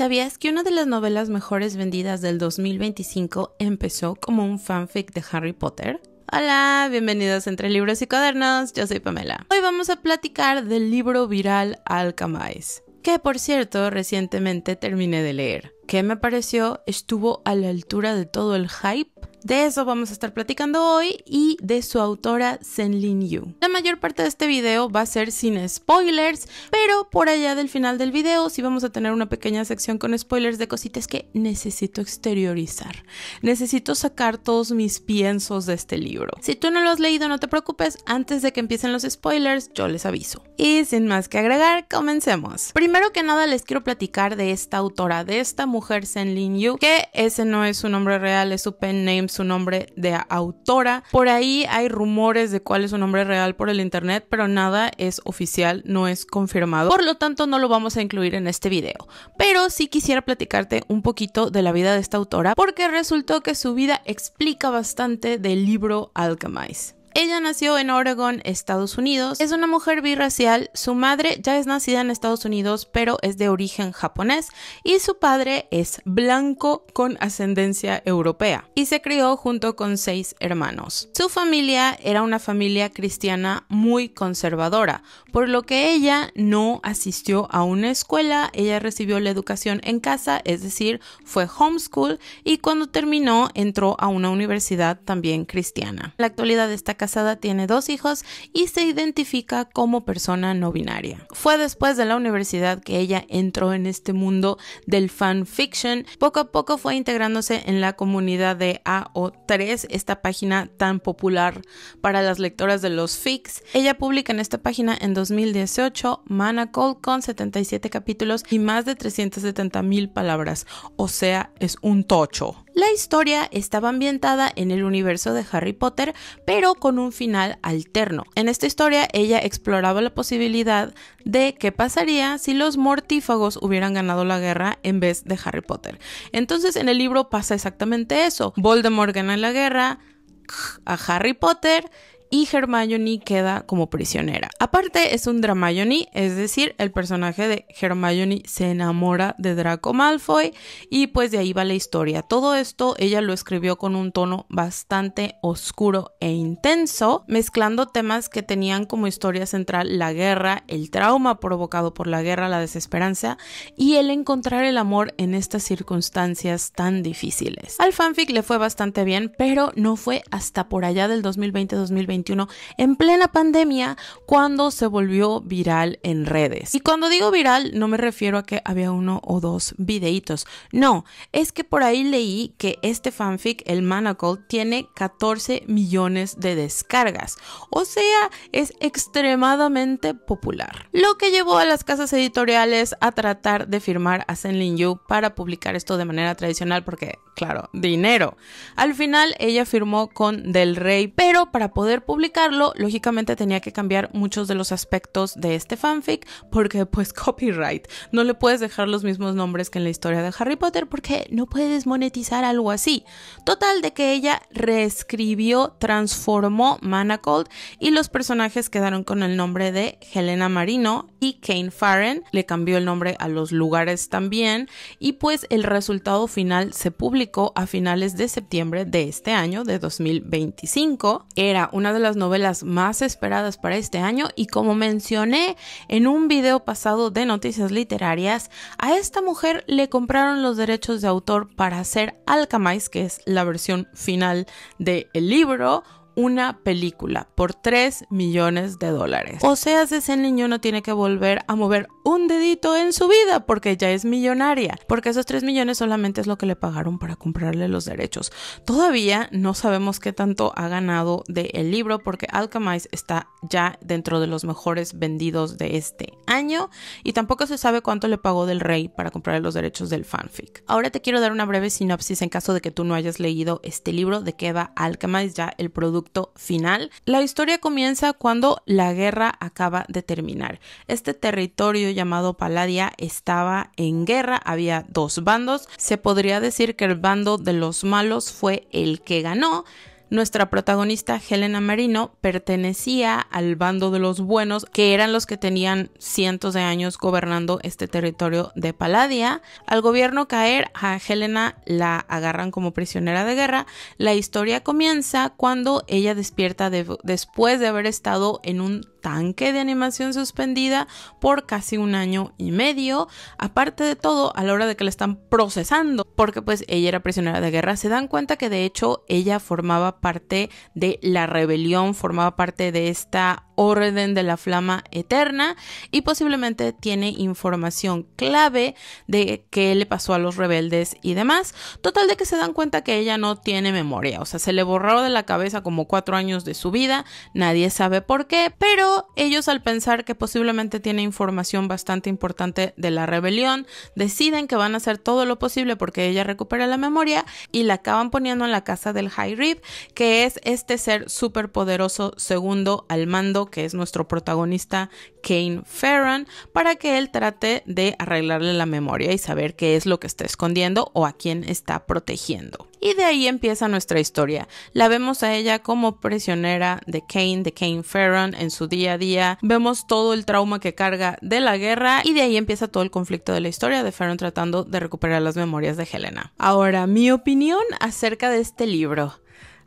¿Sabías que una de las novelas mejores vendidas del 2025 empezó como un fanfic de Harry Potter? Hola, bienvenidos a Entre Libros y Cuadernos, yo soy Pamela. Hoy vamos a platicar del libro viral Alchemize, que por cierto recientemente terminé de leer. ¿Qué me pareció? ¿Estuvo a la altura de todo el hype? De eso vamos a estar platicando hoy y de su autora Senlin Yu. La mayor parte de este video va a ser sin spoilers, pero por allá del final del video sí vamos a tener una pequeña sección con spoilers de cositas que necesito exteriorizar. Necesito sacar todos mis piensos de este libro. Si tú no lo has leído, no te preocupes, antes de que empiecen los spoilers yo les aviso. Y sin más que agregar, comencemos. Primero que nada les quiero platicar de esta autora, de esta mujer Senlin Yu, que ese no es su nombre real, es su pen name, su nombre de autora. Por ahí hay rumores de cuál es su nombre real por el internet, pero nada es oficial, no es confirmado. Por lo tanto, no lo vamos a incluir en este video. Pero sí quisiera platicarte un poquito de la vida de esta autora, porque resultó que su vida explica bastante del libro Alchemize. Ella nació en Oregon, Estados Unidos. Es una mujer birracial. Su madre ya es nacida en Estados Unidos, pero es de origen japonés. Y su padre es blanco con ascendencia europea. Y se crió junto con 6 hermanos. Su familia era una familia cristiana muy conservadora, por lo que ella no asistió a una escuela. Ella recibió la educación en casa, es decir, fue homeschool. Y cuando terminó, entró a una universidad también cristiana. En la actualidad está casada, tiene 2 hijos y se identifica como persona no binaria. Fue después de la universidad que ella entró en este mundo del fanfiction. Poco a poco fue integrándose en la comunidad de AO3, esta página tan popular para las lectoras de los fics. Ella publica en esta página en 2018 Manacle con 77 capítulos y más de 370,000 palabras, o sea, es un tocho. La historia estaba ambientada en el universo de Harry Potter, pero con un final alterno. En esta historia, ella exploraba la posibilidad de qué pasaría si los mortífagos hubieran ganado la guerra en vez de Harry Potter. Entonces, en el libro pasa exactamente eso. Voldemort gana la guerra a Harry Potter y Hermione queda como prisionera. Aparte es un Dramione, es decir, el personaje de Hermione se enamora de Draco Malfoy y pues de ahí va la historia. Todo esto ella lo escribió con un tono bastante oscuro e intenso, mezclando temas que tenían como historia central la guerra, el trauma provocado por la guerra, la desesperanza y el encontrar el amor en estas circunstancias tan difíciles. Al fanfic le fue bastante bien, pero no fue hasta por allá del 2020-2021 en plena pandemia cuando se volvió viral en redes. Y cuando digo viral no me refiero a que había 1 o 2 videitos, no, es que por ahí leí que este fanfic, el Manacle, tiene 14 millones de descargas, o sea, es extremadamente popular. Lo que llevó a las casas editoriales a tratar de firmar a Senlin Yu para publicar esto de manera tradicional porque, claro, dinero. Al final ella firmó con Del Rey, pero para poder publicarlo, lógicamente tenía que cambiar muchos de los aspectos de este fanfic porque pues copyright, no le puedes dejar los mismos nombres que en la historia de Harry Potter porque no puedes monetizar algo así. Total de que ella reescribió, transformó Manacle y los personajes quedaron con el nombre de Helena Marino y Kane Farren, le cambió el nombre a los lugares también y pues el resultado final se publicó a finales de septiembre de este año, de 2025. Era una de las novelas más esperadas para este año y como mencioné en un video pasado de noticias literarias, a esta mujer le compraron los derechos de autor para hacer Alchemize, que es la versión final del libro, una película por $3 millones. O sea, Senlin Yu no tiene que volver a mover un dedito en su vida porque ya es millonaria, porque esos 3 millones solamente es lo que le pagaron para comprarle los derechos. Todavía no sabemos qué tanto ha ganado del libro porque Alchemize está ya dentro de los mejores vendidos de este año y tampoco se sabe cuánto le pagó Del Rey para comprarle los derechos del fanfic. Ahora te quiero dar una breve sinopsis en caso de que tú no hayas leído este libro, de qué va Alchemize, ya el producto final. La historia comienza cuando la guerra acaba de terminar. Este territorio llamado Palladia estaba en guerra, había 2 bandos. Se podría decir que el bando de los malos fue el que ganó. nuestra protagonista Helena Marino pertenecía al bando de los buenos, que eran los que tenían cientos de años gobernando este territorio de Palladia. Al gobierno caer, a Helena la agarran como prisionera de guerra. La historia comienza cuando ella despierta después de haber estado en un tanque de animación suspendida por casi 1 año y medio. Aparte de todo, a la hora de que la están procesando, porque pues ella era prisionera de guerra, se dan cuenta que de hecho ella formaba parte de la rebelión, formaba parte de esta orden de la flama eterna y posiblemente tiene información clave de qué le pasó a los rebeldes y demás. Total de que se dan cuenta que ella no tiene memoria, o sea, se le borró de la cabeza como 4 años de su vida, nadie sabe por qué, pero ellos, al pensar que posiblemente tiene información bastante importante de la rebelión, deciden que van a hacer todo lo posible porque ella recupere la memoria y la acaban poniendo en la casa del High Reeve, que es este ser súper poderoso segundo al mando, que es nuestro protagonista Kane Farron, para que él trate de arreglarle la memoria y saber qué es lo que está escondiendo o a quién está protegiendo. Y de ahí empieza nuestra historia. La vemos a ella como prisionera de Kane Farron en su día a día. Vemos todo el trauma que carga de la guerra y de ahí empieza todo el conflicto de la historia de Farron tratando de recuperar las memorias de Helena. Ahora, mi opinión acerca de este libro.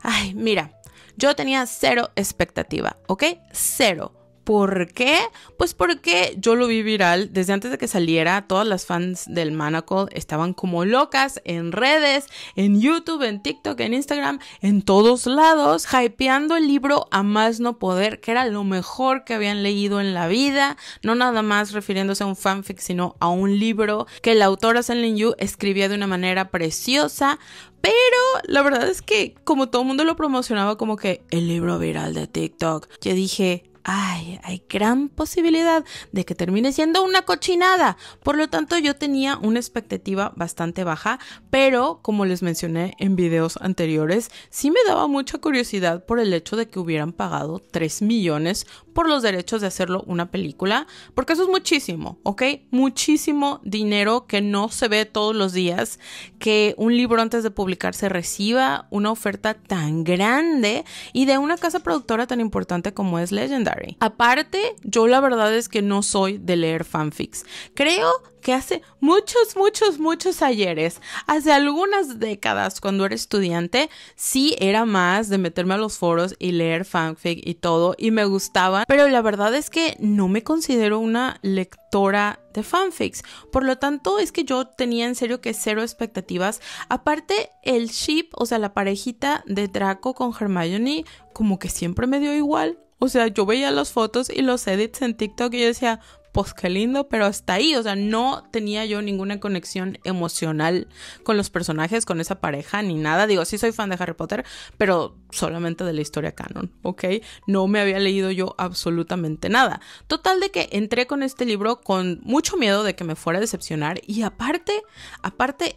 Ay, mira, yo tenía 0 expectativa, ¿ok? 0. ¿Por qué? Pues porque yo lo vi viral desde antes de que saliera. Todas las fans del Manacle estaban como locas en redes, en YouTube, en TikTok, en Instagram, en todos lados, hypeando el libro a más no poder, que era lo mejor que habían leído en la vida, no nada más refiriéndose a un fanfic, sino a un libro que la autora Céline Yu escribía de una manera preciosa. Pero la verdad es que como todo el mundo lo promocionaba como que el libro viral de TikTok, yo dije, ay, hay gran posibilidad de que termine siendo una cochinada. Por lo tanto, yo tenía una expectativa bastante baja, pero como les mencioné en videos anteriores, sí me daba mucha curiosidad por el hecho de que hubieran pagado 3 millones por los derechos de hacerlo una película, porque eso es muchísimo, ¿ok? Muchísimo dinero que no se ve todos los días, que un libro antes de publicarse reciba una oferta tan grande y de una casa productora tan importante como es Legendary. Aparte, yo la verdad es que no soy de leer fanfics. Creo que hace muchos ayeres, hace algunas décadas cuando era estudiante, sí era más de meterme a los foros y leer fanfic y todo, y me gustaban, pero la verdad es que no me considero una lectora de fanfics, por lo tanto es que yo tenía en serio que 0 expectativas. Aparte, el ship, o sea, la parejita de Draco con Hermione, como que siempre me dio igual. O sea, yo veía las fotos y los edits en TikTok y yo decía, pues qué lindo, pero hasta ahí, o sea, no tenía yo ninguna conexión emocional con los personajes, con esa pareja, ni nada. Digo, sí soy fan de Harry Potter, pero solamente de la historia canon, ¿ok? No me había leído yo absolutamente nada. Total de que entré con este libro con mucho miedo de que me fuera a decepcionar y aparte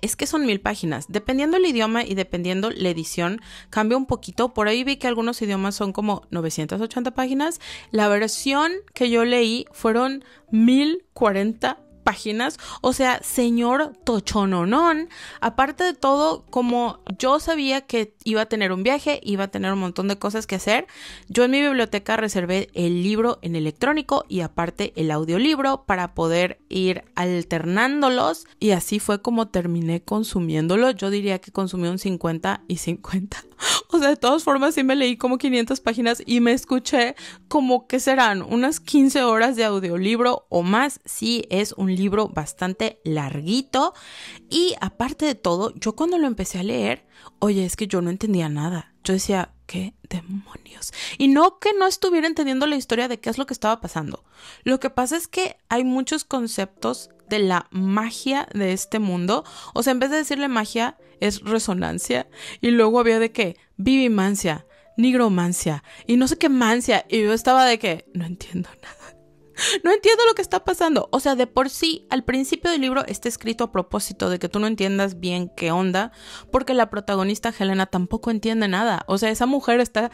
es que son 1000 páginas. Dependiendo el idioma y dependiendo la edición, cambia un poquito. Por ahí vi que algunos idiomas son como 980 páginas. La versión que yo leí fueron 1040 páginas, o sea, señor tochononón. Aparte de todo, como yo sabía que iba a tener un viaje, iba a tener un montón de cosas que hacer, yo en mi biblioteca reservé el libro en electrónico y aparte el audiolibro para poder ir alternándolos y así fue como terminé consumiéndolo. Yo diría que consumí un 50 y 50. O sea, de todas formas sí me leí como 500 páginas y me escuché como que serán unas 15 horas de audiolibro o más. Sí, es un libro bastante larguito y aparte de todo, yo cuando lo empecé a leer, oye, es que yo no entendía nada. Yo decía, ¿qué demonios? Y no que no estuviera entendiendo la historia de qué es lo que estaba pasando. Lo que pasa es que hay muchos conceptos de la magia de este mundo. O sea, en vez de decirle magia, es resonancia. Y luego había de que vivimancia, nigromancia y no sé qué mancia. Y yo estaba de que no entiendo nada. No entiendo lo que está pasando. O sea, de por sí, al principio del libro está escrito a propósito de que tú no entiendas bien qué onda, porque la protagonista Helena tampoco entiende nada. O sea, esa mujer está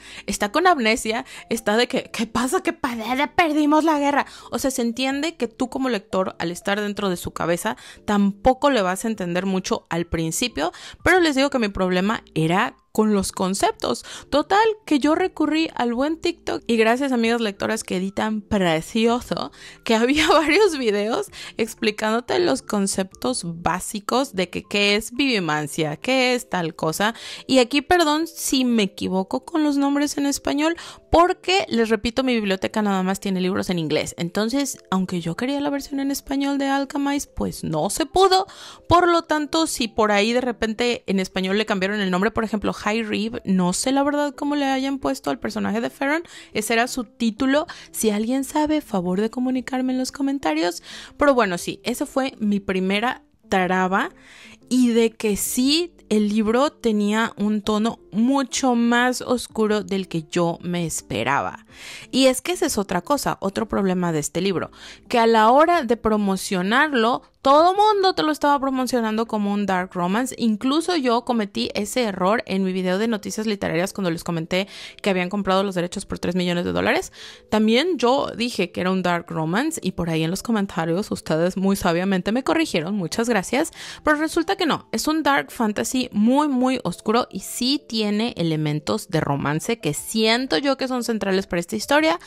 con amnesia, está de que, ¿qué pasa? ¿Qué perdimos la guerra? O sea, se entiende que tú como lector, al estar dentro de su cabeza, tampoco le vas a entender mucho al principio, pero les digo que mi problema era con los conceptos. Total, que yo recurrí al buen TikTok y gracias a amigas lectoras que editan precioso, que había varios videos explicándote los conceptos básicos de que qué es bibimancia, qué es tal cosa. Y aquí, perdón si me equivoco con los nombres en español, porque les repito, mi biblioteca nada más tiene libros en inglés. Entonces, aunque yo quería la versión en español de Alchemize, pues no se pudo. Por lo tanto, si por ahí de repente en español le cambiaron el nombre, por ejemplo, High Reeve, no sé la verdad cómo le hayan puesto al personaje de Farron, ese era su título. Si alguien sabe, favor de comunicarme en los comentarios. Pero bueno, sí, esa fue mi primera traba, y de que sí, el libro tenía un tono mucho más oscuro del que yo me esperaba. Y es que esa es otra cosa, otro problema de este libro, que a la hora de promocionarlo, todo mundo te lo estaba promocionando como un dark romance. Incluso yo cometí ese error en mi video de noticias literarias cuando les comenté que habían comprado los derechos por $3 millones. También yo dije que era un dark romance y por ahí en los comentarios ustedes muy sabiamente me corrigieron, muchas gracias. Pero resulta que no, es un dark fantasy muy muy oscuro y sí tiene elementos de romance que siento yo que son centrales para esta historia,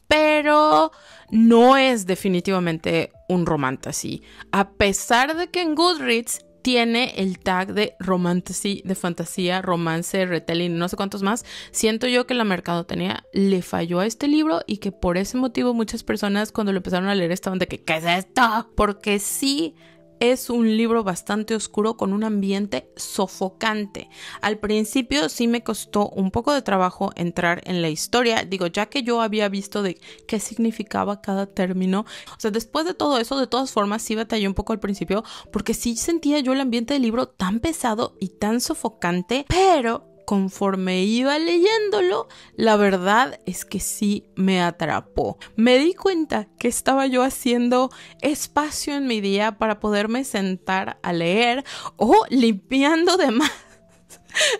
pero no es definitivamente un romantasy. A pesar de que en Goodreads tiene el tag de romantasy, de fantasía, romance, retelling, no sé cuántos más, siento yo que la mercadotecnia le falló a este libro y que por ese motivo muchas personas cuando lo empezaron a leer estaban de que ¿qué es esto? Porque sí es un libro bastante oscuro con un ambiente sofocante. Al principio sí me costó un poco de trabajo entrar en la historia, digo, ya que yo había visto de qué significaba cada término. O sea, después de todo eso, de todas formas, sí batallé un poco al principio porque sí sentía yo el ambiente del libro tan pesado y tan sofocante, pero conforme iba leyéndolo, la verdad es que sí me atrapó. Me di cuenta que estaba yo haciendo espacio en mi día para poderme sentar a leer o limpiando de más.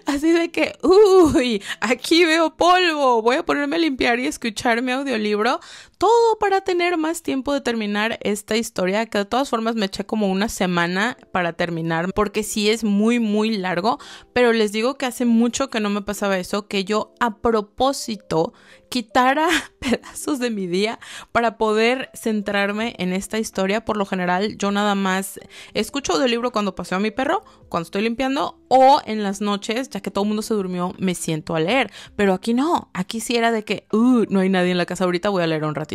Así de que, uy, aquí veo polvo, voy a ponerme a limpiar y escuchar mi audiolibro. Todo para tener más tiempo de terminar esta historia, que de todas formas me eché como una semana para terminar, porque sí es muy muy largo, pero les digo que hace mucho que no me pasaba eso, que yo a propósito quitara pedazos de mi día para poder centrarme en esta historia. Por lo general yo nada más escucho audiolibro cuando paseo a mi perro, cuando estoy limpiando o en las noches, ya que todo el mundo se durmió, me siento a leer. Pero aquí no, aquí sí era de que no hay nadie en la casa ahorita, voy a leer un ratito.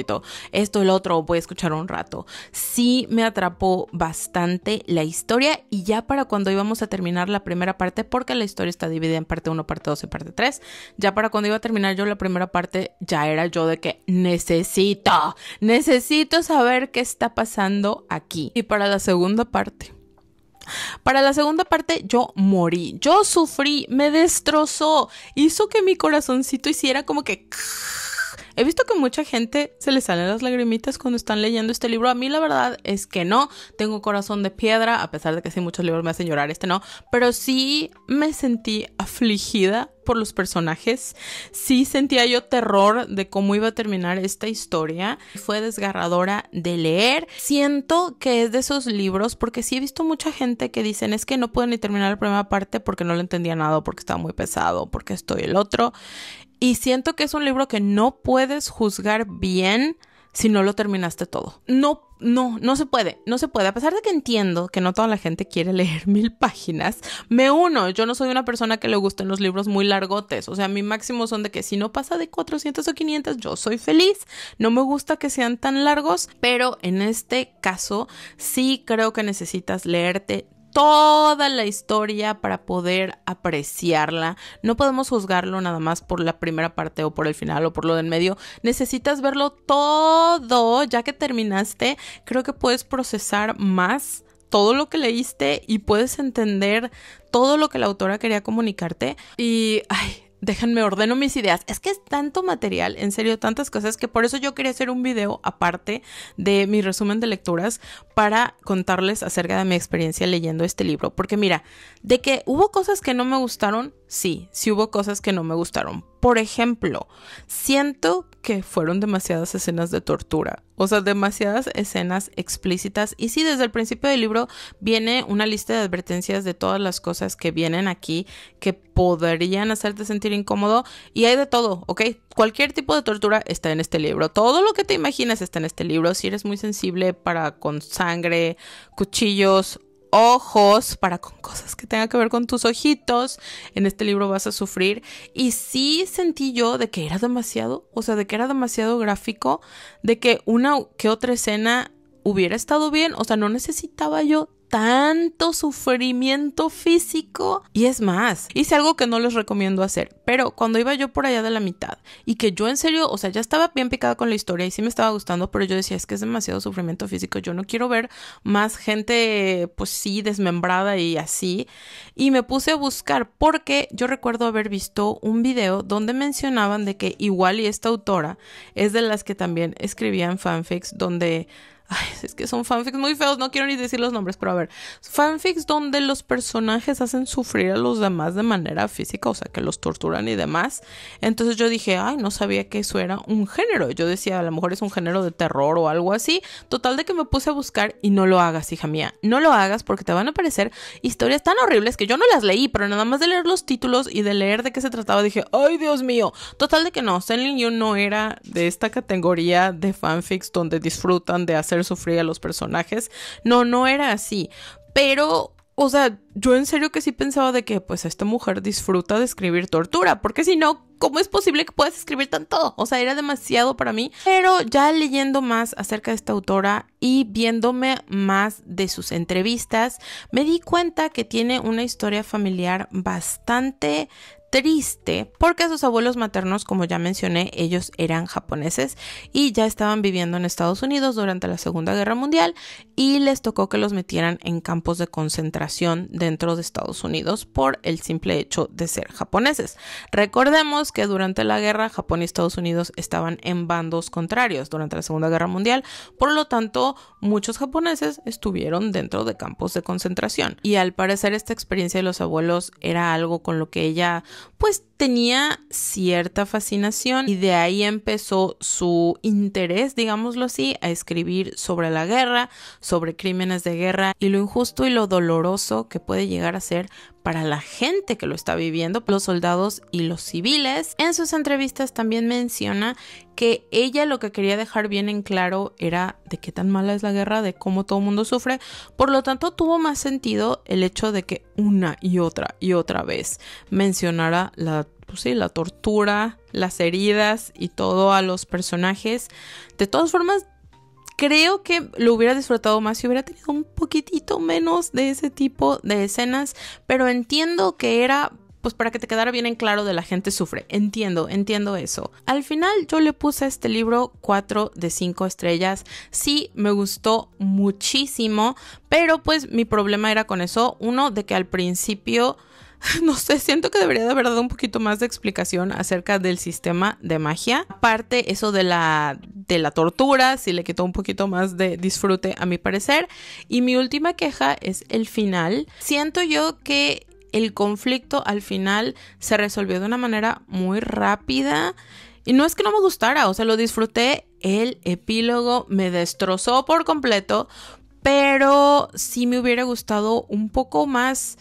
Esto, el otro, voy a escuchar un rato. Sí me atrapó bastante la historia y ya para cuando íbamos a terminar la primera parte, porque la historia está dividida en parte 1, parte 2 y parte 3, ya para cuando iba a terminar yo la primera parte, ya era yo de que necesito saber qué está pasando aquí. Y para la segunda parte yo morí, yo sufrí, me destrozó, hizo que mi corazoncito hiciera como que... He visto que mucha gente se le salen las lagrimitas cuando están leyendo este libro. A mí la verdad es que no. Tengo corazón de piedra, a pesar de que sí muchos libros me hacen llorar, este no. Pero sí me sentí afligida por los personajes. Sí sentía yo terror de cómo iba a terminar esta historia. Fue desgarradora de leer. Siento que es de esos libros, porque sí he visto mucha gente que dicen es que no puedo ni terminar la primera parte porque no le entendía nada, porque estaba muy pesado, porque esto y el otro. Y siento que es un libro que no puedes juzgar bien si no lo terminaste todo. No se puede. A pesar de que entiendo que no toda la gente quiere leer 1000 páginas, me uno. Yo no soy una persona que le gusten los libros muy largotes. O sea, mi máximo son de que si no pasa de 400 o 500, yo soy feliz. No me gusta que sean tan largos, pero en este caso sí creo que necesitas leerte toda la historia para poder apreciarla. No podemos juzgarlo nada más por la primera parte o por el final o por lo del medio. Necesitas verlo todo. Ya que terminaste, creo que puedes procesar más todo lo que leíste y puedes entender todo lo que la autora quería comunicarte. Y déjenme ordeno mis ideas. Es que es tanto material, en serio, tantas cosas, que por eso yo quería hacer un video aparte de mi resumen de lecturas para contarles acerca de mi experiencia leyendo este libro. Porque mira, de que hubo cosas que no me gustaron, sí hubo cosas que no me gustaron. Por ejemplo, siento que fueron demasiadas escenas de tortura, o sea, demasiadas escenas explícitas. Y sí, desde el principio del libro viene una lista de advertencias de todas las cosas que vienen aquí que podrían hacerte sentir incómodo, y hay de todo, ¿ok? Cualquier tipo de tortura está en este libro. Todo lo que te imaginas está en este libro. Si eres muy sensible para con sangre, cuchillos, ojos, para con cosas que tengan que ver con tus ojitos, en este libro vas a sufrir. Y sí sentí yo de que era demasiado, o sea, de que era demasiado gráfico, de que una que otra escena hubiera estado bien, o sea, no necesitaba yo tanto sufrimiento físico. Y es más, hice algo que no les recomiendo hacer, pero cuando iba yo por allá de la mitad y que yo en serio, o sea, ya estaba bien picada con la historia y sí me estaba gustando, pero yo decía, es que es demasiado sufrimiento físico, yo no quiero ver más gente, pues sí, desmembrada y así. Y me puse a buscar porque yo recuerdo haber visto un video donde mencionaban de que igual y esta autora es de las que también escribían fanfics donde... Ay, es que son fanfics muy feos, no quiero ni decir los nombres, pero a ver, fanfics donde los personajes hacen sufrir a los demás de manera física, o sea, que los torturan y demás. Entonces yo dije, ay, no sabía que eso era un género. Yo decía, a lo mejor es un género de terror o algo así. Total de que me puse a buscar y no lo hagas, hija mía. No lo hagas porque te van a aparecer historias tan horribles que yo no las leí, pero nada más de leer los títulos y de leer de qué se trataba dije, ay, Dios mío. Total de que no, Stanley Yu no era de esta categoría de fanfics donde disfrutan de hacer sufrir a los personajes. No era así. Pero, o sea, yo en serio que sí pensaba de que pues esta mujer disfruta de escribir tortura, porque si no, ¿cómo es posible que puedas escribir tanto? O sea, era demasiado para mí. Pero ya leyendo más acerca de esta autora y viéndome más de sus entrevistas, me di cuenta que tiene una historia familiar bastante triste, porque sus abuelos maternos, como ya mencioné, ellos eran japoneses y ya estaban viviendo en Estados Unidos durante la Segunda Guerra Mundial y les tocó que los metieran en campos de concentración dentro de Estados Unidos por el simple hecho de ser japoneses. Recordemos que durante la guerra Japón y Estados Unidos estaban en bandos contrarios durante la Segunda Guerra Mundial, por lo tanto muchos japoneses estuvieron dentro de campos de concentración y al parecer esta experiencia de los abuelos era algo con lo que ella pues tenía cierta fascinación y de ahí empezó su interés, digámoslo así, a escribir sobre la guerra, sobre crímenes de guerra y lo injusto y lo doloroso que puede llegar a ser para la gente que lo está viviendo, los soldados y los civiles. En sus entrevistas también menciona que ella lo que quería dejar bien en claro era de qué tan mala es la guerra, de cómo todo el mundo sufre. Por lo tanto, tuvo más sentido el hecho de que una y otra vez mencionara la tortura, las heridas y todo a los personajes. De todas formas, creo que lo hubiera disfrutado más si hubiera tenido un poquitito menos de ese tipo de escenas, pero entiendo que era pues para que te quedara bien en claro de la gente sufre. Entiendo eso. Al final yo le puse a este libro 4 de 5 estrellas. Sí, me gustó muchísimo, pero pues mi problema era con eso. Uno, de que al principio... no sé, siento que debería de haber dado un poquito más de explicación acerca del sistema de magia. Aparte, eso de la tortura, sí le quitó un poquito más de disfrute a mi parecer. Y mi última queja es el final. Siento yo que el conflicto al final se resolvió de una manera muy rápida. Y no es que no me gustara, o sea, lo disfruté. El epílogo me destrozó por completo, pero sí me hubiera gustado un poco más...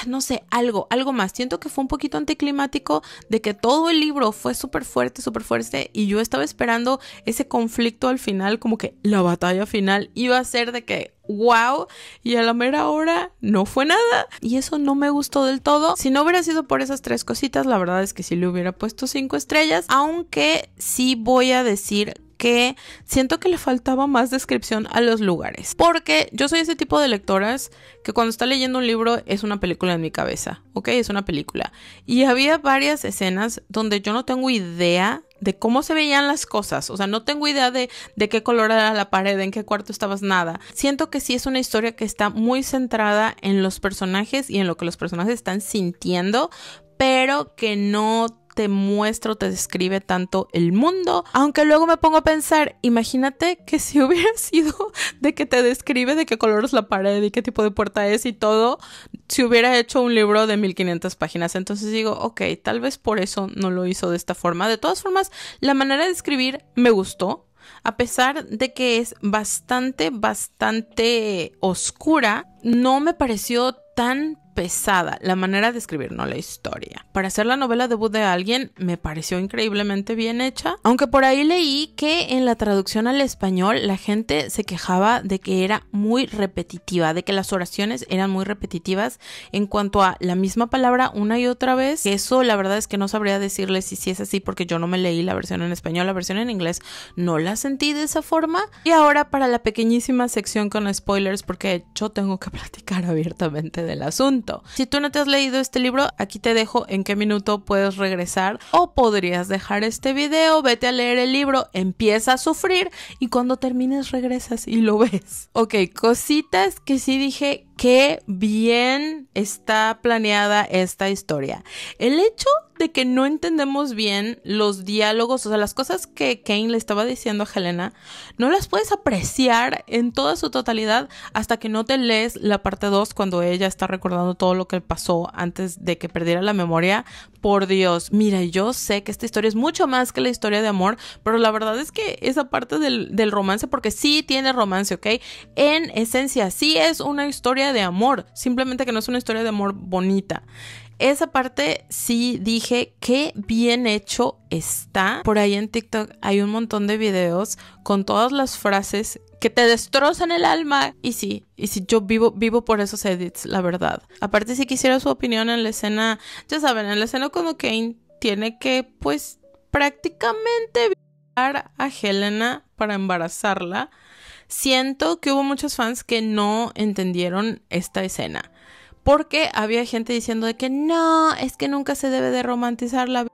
no sé, algo más. Siento que fue un poquito anticlimático de que todo el libro fue súper fuerte y yo estaba esperando ese conflicto al final, como que la batalla final iba a ser de que wow, y a la mera hora no fue nada y eso no me gustó del todo. Si no hubiera sido por esas 3 cositas, la verdad es que sí le hubiera puesto 5 estrellas, aunque sí voy a decir que siento que le faltaba más descripción a los lugares, porque yo soy ese tipo de lectoras que cuando está leyendo un libro es una película en mi cabeza, ¿ok? Es una película y había varias escenas donde yo no tengo idea de cómo se veían las cosas, o sea, no tengo idea de qué color era la pared, en qué cuarto estabas, nada. Siento que sí es una historia que está muy centrada en los personajes y en lo que los personajes están sintiendo, pero que no te muestra o te describe tanto el mundo, aunque luego me pongo a pensar, imagínate que si hubiera sido de que te describe de qué color es la pared y qué tipo de puerta es y todo, si hubiera hecho un libro de 1500 páginas. Entonces digo, ok, tal vez por eso no lo hizo de esta forma. De todas formas, la manera de escribir me gustó. A pesar de que es bastante oscura, no me pareció tan pesada la manera de escribir, no la historia. Para hacer la novela debut de alguien, me pareció increíblemente bien hecha, aunque por ahí leí que en la traducción al español la gente se quejaba de que era muy repetitiva, de que las oraciones eran muy repetitivas en cuanto a la misma palabra una y otra vez. Eso la verdad es que no sabría decirles si es así porque yo no me leí la versión en español, la versión en inglés no la sentí de esa forma. Y ahora para la pequeñísima sección con spoilers, porque yo tengo que platicar abiertamente del asunto. Si tú no te has leído este libro, aquí te dejo en qué minuto puedes regresar, o podrías dejar este video, vete a leer el libro, empieza a sufrir y cuando termines regresas y lo ves. Ok, cositas que sí dije, qué bien está planeada esta historia. El hecho de que no entendemos bien los diálogos, o sea, las cosas que Cain le estaba diciendo a Helena, no las puedes apreciar en toda su totalidad hasta que no te lees la parte 2 cuando ella está recordando todo lo que pasó antes de que perdiera la memoria. Por Dios, mira, yo sé que esta historia es mucho más que la historia de amor, pero la verdad es que esa parte del romance, porque sí tiene romance, ¿ok? En esencia, sí es una historia de amor, simplemente que no es una historia de amor bonita. Esa parte sí dije, qué bien hecho está. Por ahí en TikTok hay un montón de videos con todas las frases que te destrozan el alma. Y sí, yo vivo por esos edits, la verdad. Aparte, si quisiera su opinión en la escena, ya saben, en la escena cuando Cain tiene que, pues, prácticamente violar a Helena para embarazarla, siento que hubo muchos fans que no entendieron esta escena. Porque había gente diciendo de que no, es que nunca se debe de romantizar la vida.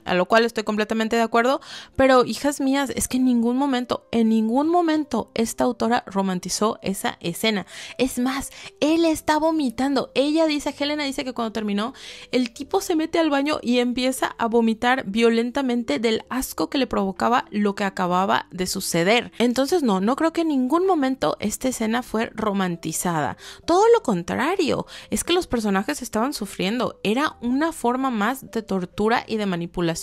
A lo cual estoy completamente de acuerdo, pero hijas mías, es que en ningún momento esta autora romantizó esa escena. Es más, él está vomitando. Helena dice que cuando terminó, el tipo se mete al baño y empieza a vomitar violentamente del asco que le provocaba lo que acababa de suceder. Entonces no creo que en ningún momento esta escena fue romantizada. Todo lo contrario, es que los personajes estaban sufriendo. Era una forma más de tortura y de manipulación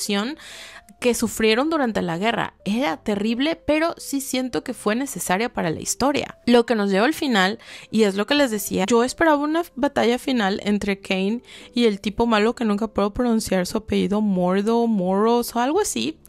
que sufrieron durante la guerra. Era terrible, pero sí siento que fue necesaria para la historia. Lo que nos lleva al final, y es lo que les decía, yo esperaba una batalla final entre Cain y el tipo malo que nunca puedo pronunciar su apellido, Moros o algo así.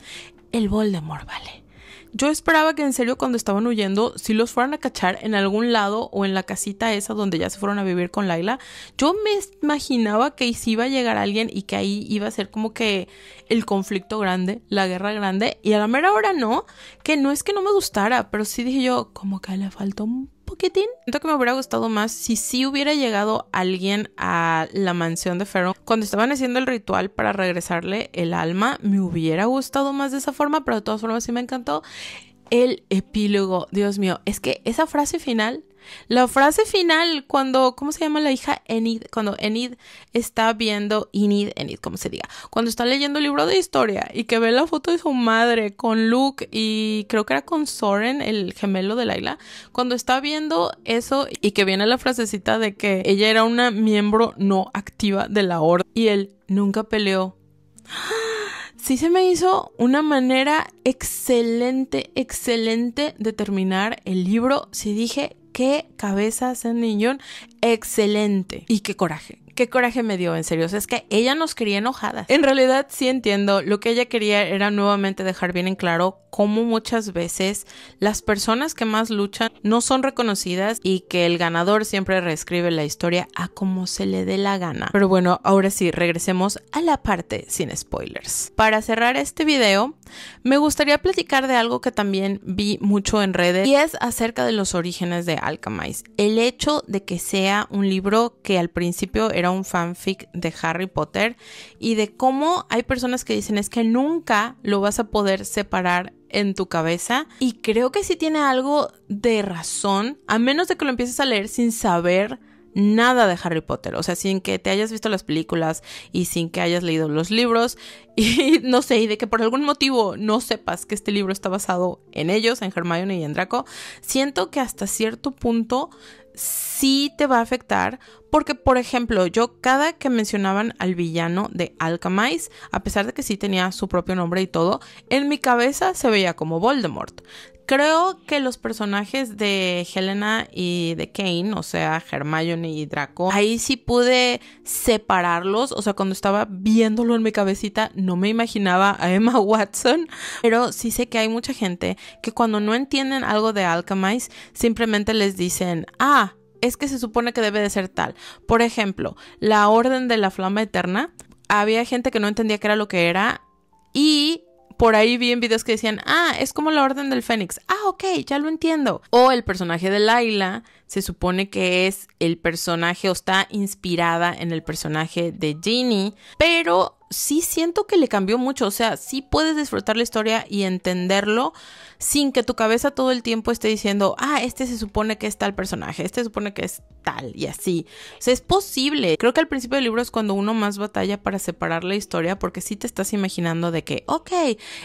El Voldemort, vale. Yo esperaba que en serio cuando estaban huyendo, si los fueran a cachar en algún lado o en la casita esa donde ya se fueron a vivir con Layla, yo me imaginaba que si iba a llegar alguien y que ahí iba a ser como que el conflicto grande, la guerra grande, y a la mera hora no, que no es que no me gustara, pero sí dije yo, como que le faltó un poquitín. Siento que me hubiera gustado más si sí hubiera llegado alguien a la mansión de Ferro cuando estaban haciendo el ritual para regresarle el alma. Me hubiera gustado más de esa forma, pero de todas formas sí me encantó. El epílogo, Dios mío, es que esa frase final, la frase final cuando, ¿cómo se llama la hija? Enid, cuando Enid está viendo, Enid, como se diga, cuando está leyendo el libro de historia y que ve la foto de su madre con Luke y creo que era con Soren, el gemelo de Layla, cuando está viendo eso y que viene la frasecita de que ella era una miembro no activa de la orden y él nunca peleó. Sí se me hizo una manera excelente de terminar el libro. Sí dije, qué cabeza Sam Neill, excelente. Y qué coraje me dio, en serio. O sea, es que ella nos quería enojadas. En realidad sí entiendo, lo que ella quería era nuevamente dejar bien en claro cómo muchas veces las personas que más luchan no son reconocidas y que el ganador siempre reescribe la historia a como se le dé la gana. Pero bueno, ahora sí, regresemos a la parte sin spoilers. Para cerrar este video, me gustaría platicar de algo que también vi mucho en redes y es acerca de los orígenes de Alchemist. El hecho de que sea un libro que al principio era un fanfic de Harry Potter y de cómo hay personas que dicen es que nunca lo vas a poder separar en tu cabeza, y creo que sí tiene algo de razón, a menos de que lo empieces a leer sin saber nada de Harry Potter, o sea, sin que te hayas visto las películas y sin que hayas leído los libros y no sé, y de que por algún motivo no sepas que este libro está basado en ellos, en Hermione y en Draco, siento que hasta cierto punto sí te va a afectar porque, por ejemplo, yo cada que mencionaban al villano de Alchemize, a pesar de que sí tenía su propio nombre y todo, en mi cabeza se veía como Voldemort. Creo que los personajes de Helena y de Kane, o sea, Hermione y Draco, ahí sí pude separarlos. O sea, cuando estaba viéndolo en mi cabecita, no me imaginaba a Emma Watson. Pero sí sé que hay mucha gente que cuando no entienden algo de Alchemize, simplemente les dicen, es que se supone que debe de ser tal. Por ejemplo, la Orden de la Flama Eterna. Había gente que no entendía qué era lo que era y por ahí vi en videos que decían, es como la Orden del Fénix. Ok, ya lo entiendo. O el personaje de Layla se supone que es el personaje o está inspirada en el personaje de Ginny, pero sí siento que le cambió mucho. O sea, sí puedes disfrutar la historia y entenderlo sin que tu cabeza todo el tiempo esté diciendo, este se supone que es tal personaje, este se supone que es tal y así. O sea, es posible. Creo que al principio del libro es cuando uno más batalla para separar la historia, porque sí te estás imaginando de que,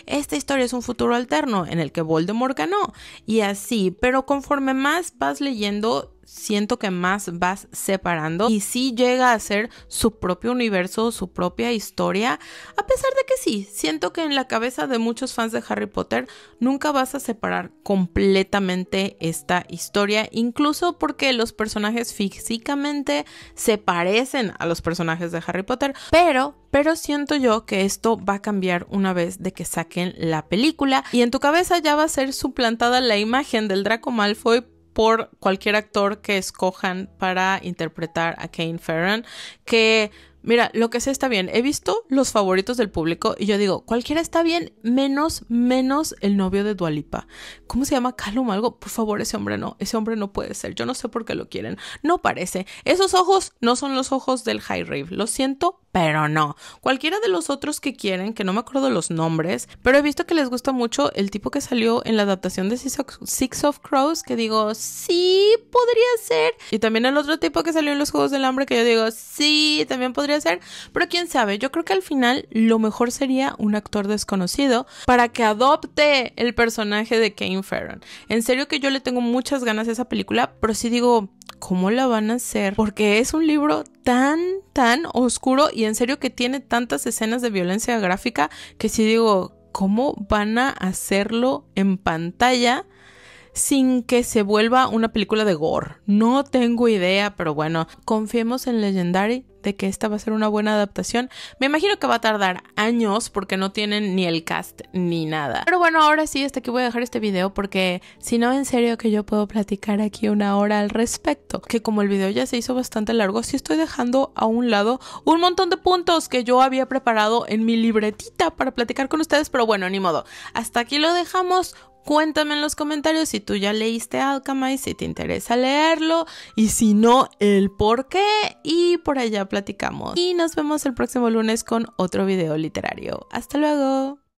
esta historia es un futuro alterno en el que Voldemort ganó y así, pero conforme más vas leyendo, siento que más vas separando y sí llega a ser su propio universo, su propia historia, a pesar de que sí, siento que en la cabeza de muchos fans de Harry Potter nunca vas a separar completamente esta historia, incluso porque los personajes físicamente se parecen a los personajes de Harry Potter, pero siento yo que esto va a cambiar una vez de que saquen la película y en tu cabeza ya va a ser suplantada la imagen del Draco Malfoy por cualquier actor que escojan para interpretar a Kane Ferran, que mira, lo que sé está bien. He visto los favoritos del público y yo digo, cualquiera está bien, menos el novio de Dua Lipa. ¿Cómo se llama? Callum algo. Por favor, ese hombre no puede ser. Yo no sé por qué lo quieren. No parece. Esos ojos no son los ojos del High Rave. Lo siento, pero no. Cualquiera de los otros que quieren, que no me acuerdo los nombres, pero he visto que les gusta mucho el tipo que salió en la adaptación de Six of Crows, que digo, sí, podría ser. Y también el otro tipo que salió en los Juegos del Hambre, que yo digo, sí, también podría ser. Pero quién sabe, yo creo que al final lo mejor sería un actor desconocido para que adopte el personaje de Kane Ferran. En serio que yo le tengo muchas ganas a esa película, pero sí digo, ¿cómo la van a hacer? Porque es un libro tan oscuro y en serio que tiene tantas escenas de violencia gráfica que sí digo, ¿cómo van a hacerlo en pantalla sin que se vuelva una película de gore? No tengo idea, pero bueno, confiemos en Legendary de que esta va a ser una buena adaptación. Me imagino que va a tardar años porque no tienen ni el cast ni nada. Pero bueno, ahora sí, hasta aquí voy a dejar este video porque si no, en serio que yo puedo platicar aquí una hora al respecto. Que como el video ya se hizo bastante largo, sí estoy dejando a un lado un montón de puntos que yo había preparado en mi libretita para platicar con ustedes, pero bueno, ni modo. Hasta aquí lo dejamos. Cuéntame en los comentarios si tú ya leíste Alchemize, si te interesa leerlo y si no, el por qué, y por allá platicamos. Y nos vemos el próximo lunes con otro video literario. ¡Hasta luego!